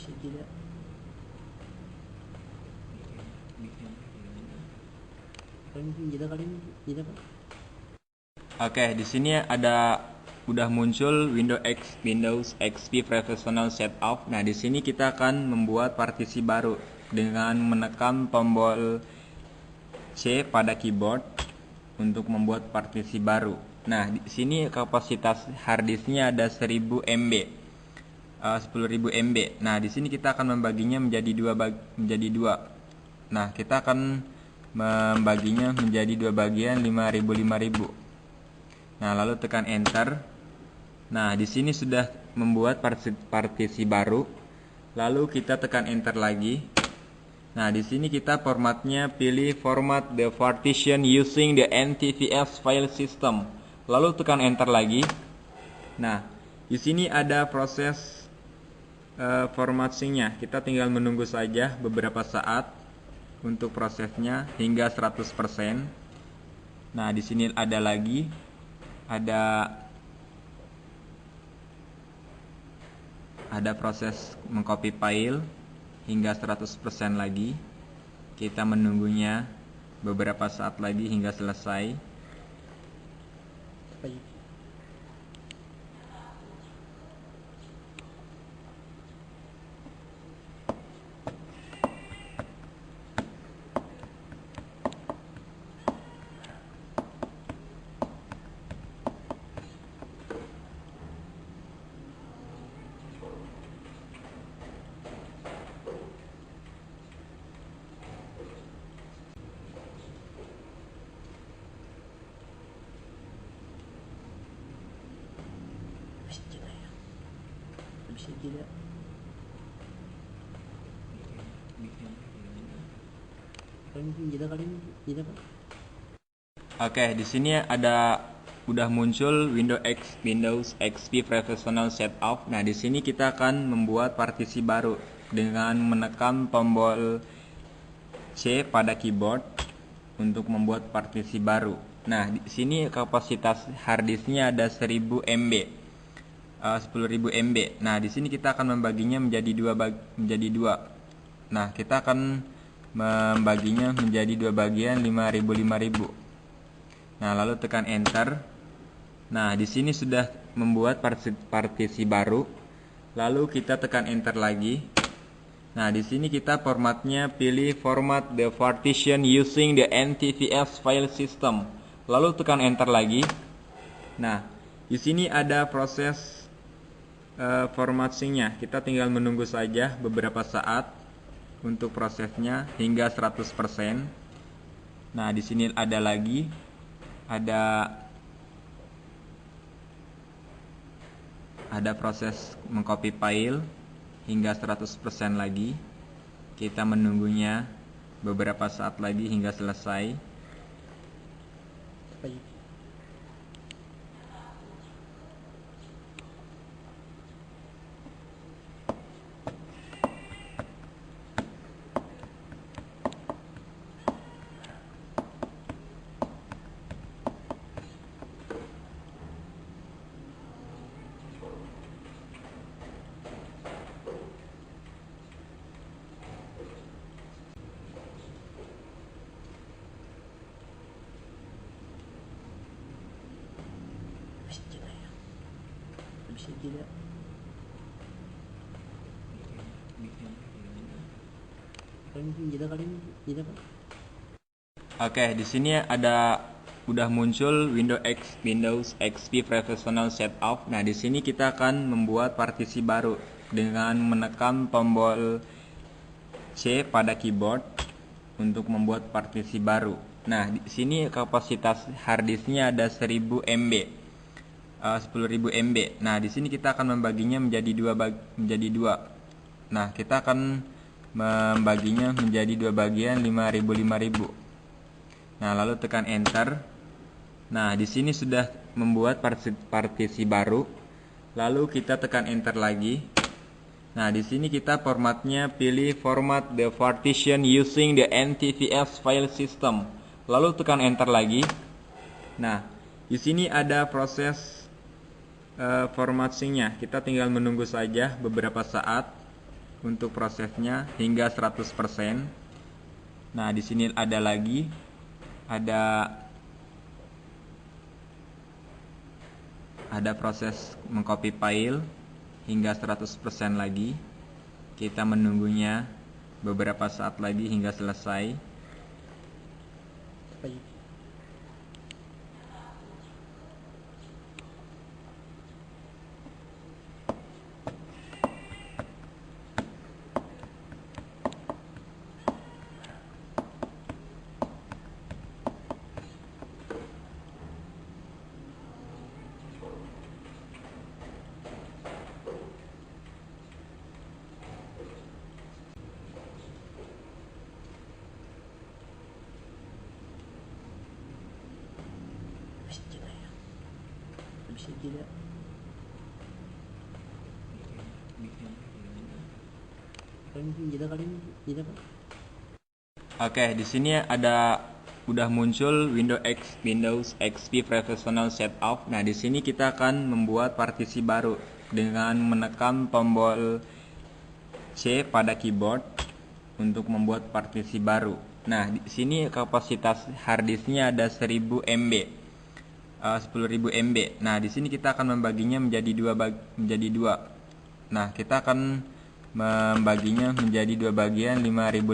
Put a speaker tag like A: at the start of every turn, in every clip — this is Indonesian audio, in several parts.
A: Bisa tidak? Kalian tidak kalian tidak Pak?
B: Oke, di sini udah muncul Windows XP Professional Setup. Nah, di sini kita akan membuat partisi baru dengan menekan tombol C pada keyboard untuk membuat partisi baru. Nah, di sini kapasitas harddisknya ada 1000 MB. 10.000 MB. Nah, di sini kita akan membaginya menjadi dua. Nah, kita akan membaginya menjadi dua bagian 5.000. Nah, lalu tekan enter. Nah, di sini sudah membuat partisi baru. Lalu kita tekan enter lagi. Nah, di sini kita formatnya pilih format the partition using the NTFS file system. Lalu tekan enter lagi. Nah, di sini ada proses formattingnya. Kita tinggal menunggu saja beberapa saat untuk prosesnya hingga 100%. Nah, di sini ada lagi ada proses mengcopy file hingga 100% lagi. Kita menunggunya beberapa saat lagi hingga selesai.
A: Baik. Bisa tidak ya? Bisa tidak? Kalian kalian tidak Pak?
B: Oke, di sini udah muncul Windows XP Professional Setup. Nah, di sini kita akan membuat partisi baru dengan menekan tombol C pada keyboard untuk membuat partisi baru. Nah, di sini kapasitas harddisknya ada 1000 MB. 10.000 MB. Nah, di sini kita akan membaginya menjadi dua. Nah, kita akan membaginya menjadi dua bagian 5.000. Nah, lalu tekan enter. Nah, di sini sudah membuat partisi baru. Lalu kita tekan enter lagi. Nah, di sini kita formatnya pilih format the partition using the NTFS file system. Lalu tekan enter lagi. Nah, di sini ada proses formattingnya. Kita tinggal menunggu saja beberapa saat untuk prosesnya hingga 100%. Nah, di sini ada lagi ada proses mengcopy file hingga 100% lagi. Kita menunggunya beberapa saat lagi hingga selesai.
A: Baik. Bisa tidak ya? Bisa tidak? Kalian kalian tidak Pak?
B: Oke, di sini udah muncul Windows XP Professional Setup. Nah, di sini kita akan membuat partisi baru dengan menekan tombol C pada keyboard untuk membuat partisi baru. Nah, di sini kapasitas harddisknya ada 1000 MB. 10.000 MB. Nah, di sini kita akan membaginya menjadi dua. Nah, kita akan membaginya menjadi dua bagian 5.000. Nah, lalu tekan enter. Nah, di sini sudah membuat partisi baru. Lalu kita tekan enter lagi. Nah, di sini kita formatnya pilih format the partition using the NTFS file system. Lalu tekan enter lagi. Nah, di sini ada proses formattingnya. Kita tinggal menunggu saja beberapa saat untuk prosesnya hingga 100%. Nah, di sini ada lagi ada proses mengcopy file hingga 100% lagi. Kita menunggunya beberapa saat lagi hingga selesai.
A: Apa ini? Bisa gila ya. Bisa gila. Kalian gila kalian gila Pak.
B: Oke, di sini udah muncul Windows XP Professional Setup. Nah, di sini kita akan membuat partisi baru dengan menekan tombol C pada keyboard untuk membuat partisi baru. Nah, di sini kapasitas harddisknya ada 1000 MB. 10.000 MB. Nah, di sini kita akan membaginya menjadi dua. Nah, kita akan membaginya menjadi dua bagian 5.000.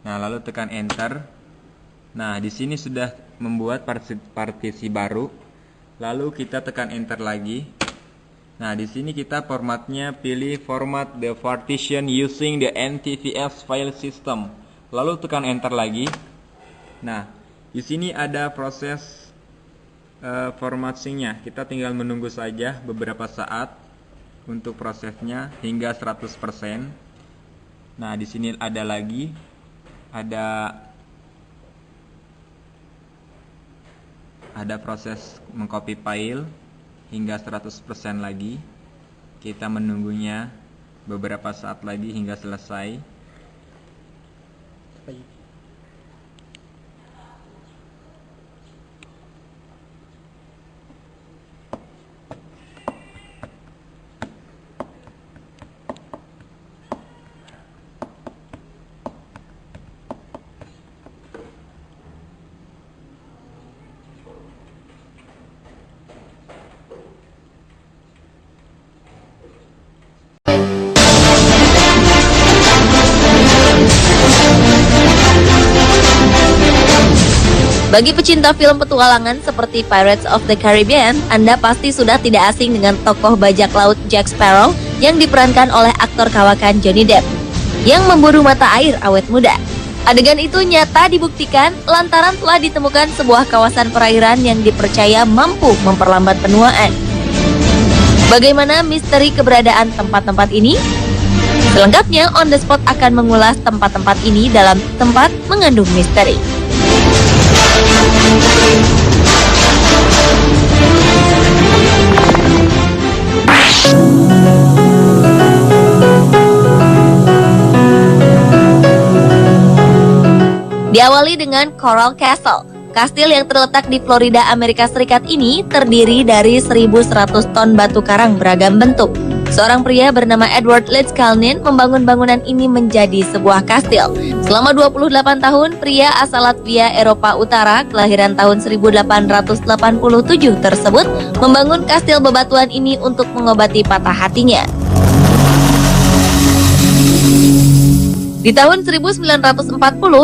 B: Nah, lalu tekan enter. Nah, di sini sudah membuat partisi baru. Lalu kita tekan enter lagi. Nah, di sini kita formatnya pilih format the partition using the NTFS file system. Lalu tekan enter lagi. Nah, di sini ada proses formattingnya. Kita tinggal menunggu saja beberapa saat untuk prosesnya hingga 100%. Nah, di sini ada lagi ada proses mengcopy file hingga 100% lagi. Kita menunggunya beberapa saat lagi hingga selesai.
A: Apa ini?
C: Bagi pecinta film petualangan seperti Pirates of the Caribbean, Anda pasti sudah tidak asing dengan tokoh bajak laut Jack Sparrow yang diperankan oleh aktor kawakan Johnny Depp, yang memburu mata air awet muda. Adegan itu nyata dibuktikan lantaran telah ditemukan sebuah kawasan perairan yang dipercaya mampu memperlambat penuaan. Bagaimana misteri keberadaan tempat-tempat ini? Selengkapnya, On The Spot akan mengulas tempat-tempat ini dalam Tempat Mengandung Misteri. Diawali dengan Coral Castle. Kastil yang terletak di Florida, Amerika Serikat ini terdiri dari 1.100 ton batu karang beragam bentuk. Seorang pria bernama Edward Lidskalnin membangun bangunan ini menjadi sebuah kastil. Selama 28 tahun, pria asal Latvia, Eropa Utara, kelahiran tahun 1887 tersebut membangun kastil bebatuan ini untuk mengobati patah hatinya. Di tahun 1940,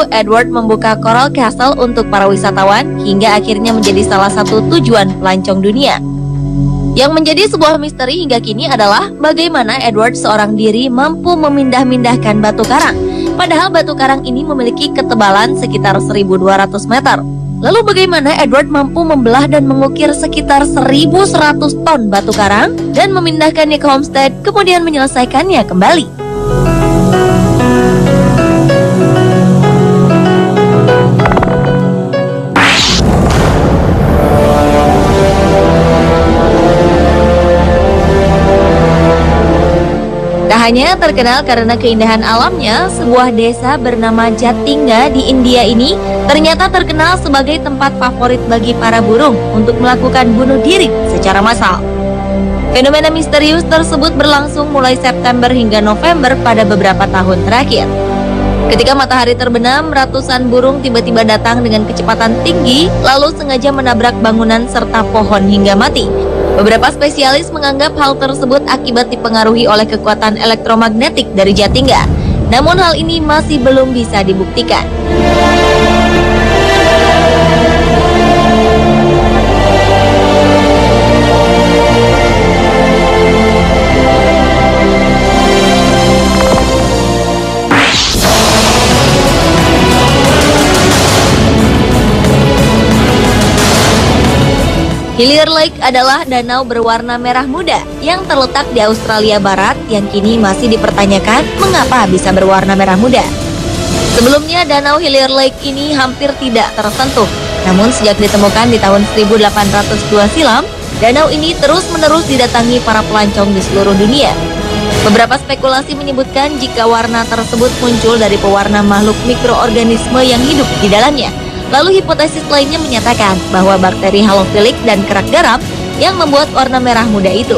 C: Edward membuka Coral Castle untuk para wisatawan hingga akhirnya menjadi salah satu tujuan pelancong dunia. Yang menjadi sebuah misteri hingga kini adalah bagaimana Edward seorang diri mampu memindah-mindahkan batu karang. Padahal batu karang ini memiliki ketebalan sekitar 1.200 meter. Lalu bagaimana Edward mampu membelah dan mengukir sekitar 1.100 ton batu karang dan memindahkannya ke homestead kemudian menyelesaikannya kembali? Tak hanya terkenal karena keindahan alamnya, sebuah desa bernama Jatingga di India ini ternyata terkenal sebagai tempat favorit bagi para burung untuk melakukan bunuh diri secara massal. Fenomena misterius tersebut berlangsung mulai September hingga November pada beberapa tahun terakhir. Ketika matahari terbenam, ratusan burung tiba-tiba datang dengan kecepatan tinggi, lalu sengaja menabrak bangunan serta pohon hingga mati. Beberapa spesialis menganggap hal tersebut akibat dipengaruhi oleh kekuatan elektromagnetik dari Jatingga. Namun hal ini masih belum bisa dibuktikan. Hillier Lake adalah danau berwarna merah muda yang terletak di Australia Barat yang kini masih dipertanyakan mengapa bisa berwarna merah muda. Sebelumnya danau Hillier Lake ini hampir tidak tersentuh, namun sejak ditemukan di tahun 1802 silam, danau ini terus-menerus didatangi para pelancong di seluruh dunia. Beberapa spekulasi menyebutkan jika warna tersebut muncul dari pewarna makhluk mikroorganisme yang hidup di dalamnya. Lalu hipotesis lainnya menyatakan bahwa bakteri halofilik dan kerak garam yang membuat warna merah muda itu.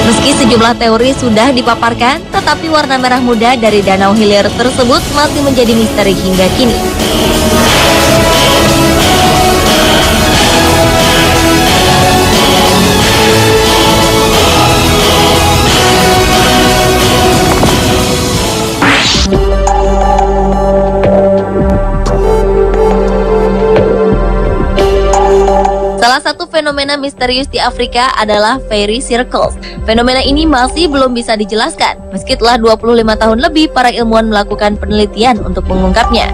C: Meski sejumlah teori sudah dipaparkan, tetapi warna merah muda dari danau Hillier tersebut masih menjadi misteri hingga kini. Salah satu fenomena misterius di Afrika adalah fairy circles. Fenomena ini masih belum bisa dijelaskan, meski telah 25 tahun lebih para ilmuwan melakukan penelitian untuk mengungkapnya.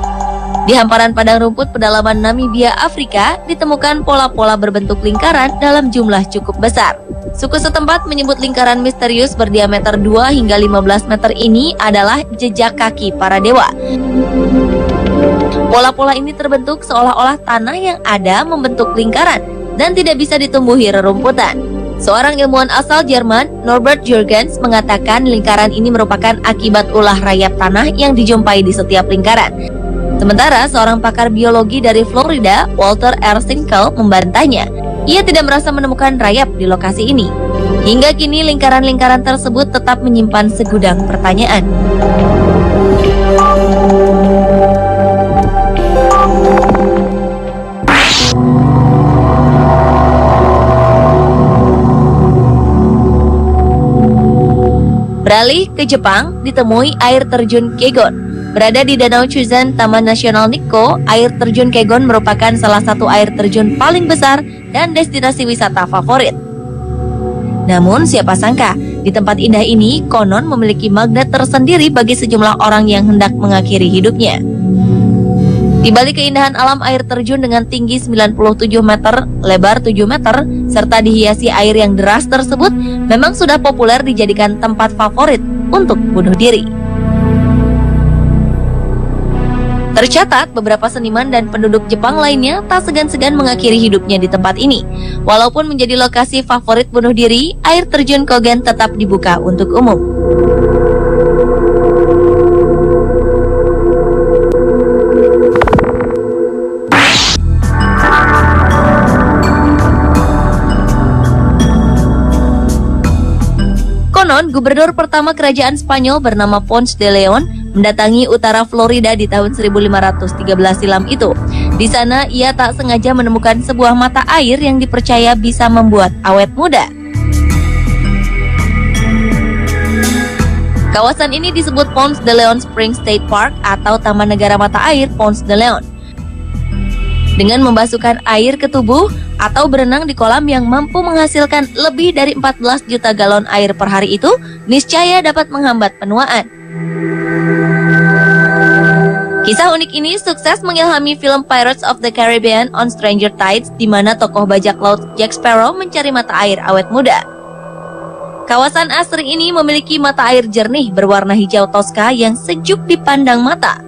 C: Di hamparan padang rumput pedalaman Namibia, Afrika, ditemukan pola-pola berbentuk lingkaran dalam jumlah cukup besar. Suku setempat menyebut lingkaran misterius berdiameter 2 hingga 15 meter ini adalah jejak kaki para dewa. Pola-pola ini terbentuk seolah-olah tanah yang ada membentuk lingkaran dan tidak bisa ditumbuhi rerumputan. Seorang ilmuwan asal Jerman, Norbert Jurgens, mengatakan lingkaran ini merupakan akibat ulah rayap tanah yang dijumpai di setiap lingkaran. Sementara seorang pakar biologi dari Florida, Walter R. Sinkel, membantahnya. Ia tidak merasa menemukan rayap di lokasi ini. Hingga kini lingkaran-lingkaran tersebut tetap menyimpan segudang pertanyaan. Beralih ke Jepang, ditemui air terjun Kegon. Berada di Danau Chuzen, Taman Nasional Nikko, air terjun Kegon merupakan salah satu air terjun paling besar dan destinasi wisata favorit. Namun siapa sangka, di tempat indah ini konon memiliki magnet tersendiri bagi sejumlah orang yang hendak mengakhiri hidupnya. Di balik keindahan alam air terjun dengan tinggi 97 meter, lebar 7 meter, serta dihiasi air yang deras tersebut, memang sudah populer dijadikan tempat favorit untuk bunuh diri. Tercatat beberapa seniman dan penduduk Jepang lainnya tak segan-segan mengakhiri hidupnya di tempat ini. Walaupun menjadi lokasi favorit bunuh diri, air terjun Kogen tetap dibuka untuk umum. Konon, gubernur pertama kerajaan Spanyol bernama Ponce de Leon mendatangi utara Florida di tahun 1513 silam itu. Di sana, ia tak sengaja menemukan sebuah mata air yang dipercaya bisa membuat awet muda. Kawasan ini disebut Ponce de Leon Spring State Park atau Taman Negara Mata Air Ponce de Leon. Dengan membasuhkan air ke tubuh atau berenang di kolam yang mampu menghasilkan lebih dari 14 juta galon air per hari itu, niscaya dapat menghambat penuaan. Kisah unik ini sukses mengilhami film Pirates of the Caribbean on Stranger Tides, di mana tokoh bajak laut Jack Sparrow mencari mata air awet muda. Kawasan asri ini memiliki mata air jernih berwarna hijau toska yang sejuk dipandang mata.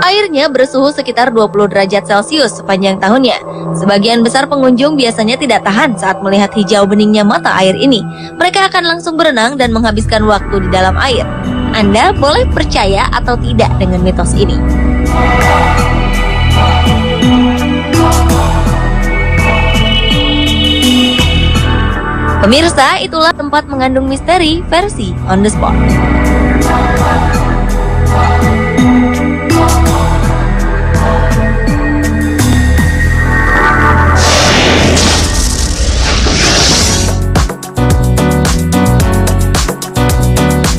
C: Airnya bersuhu sekitar 20 derajat Celcius sepanjang tahunnya. Sebagian besar pengunjung biasanya tidak tahan saat melihat hijau beningnya mata air ini. Mereka akan langsung berenang dan menghabiskan waktu di dalam air. Anda boleh percaya atau tidak dengan mitos ini. Pemirsa, itulah tempat mengandung misteri versi on the spot.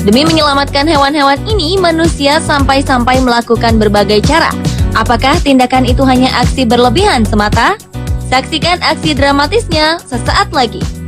C: Demi menyelamatkan hewan-hewan ini, manusia sampai-sampai melakukan berbagai cara. Apakah tindakan itu hanya aksi berlebihan semata? Saksikan aksi dramatisnya sesaat lagi.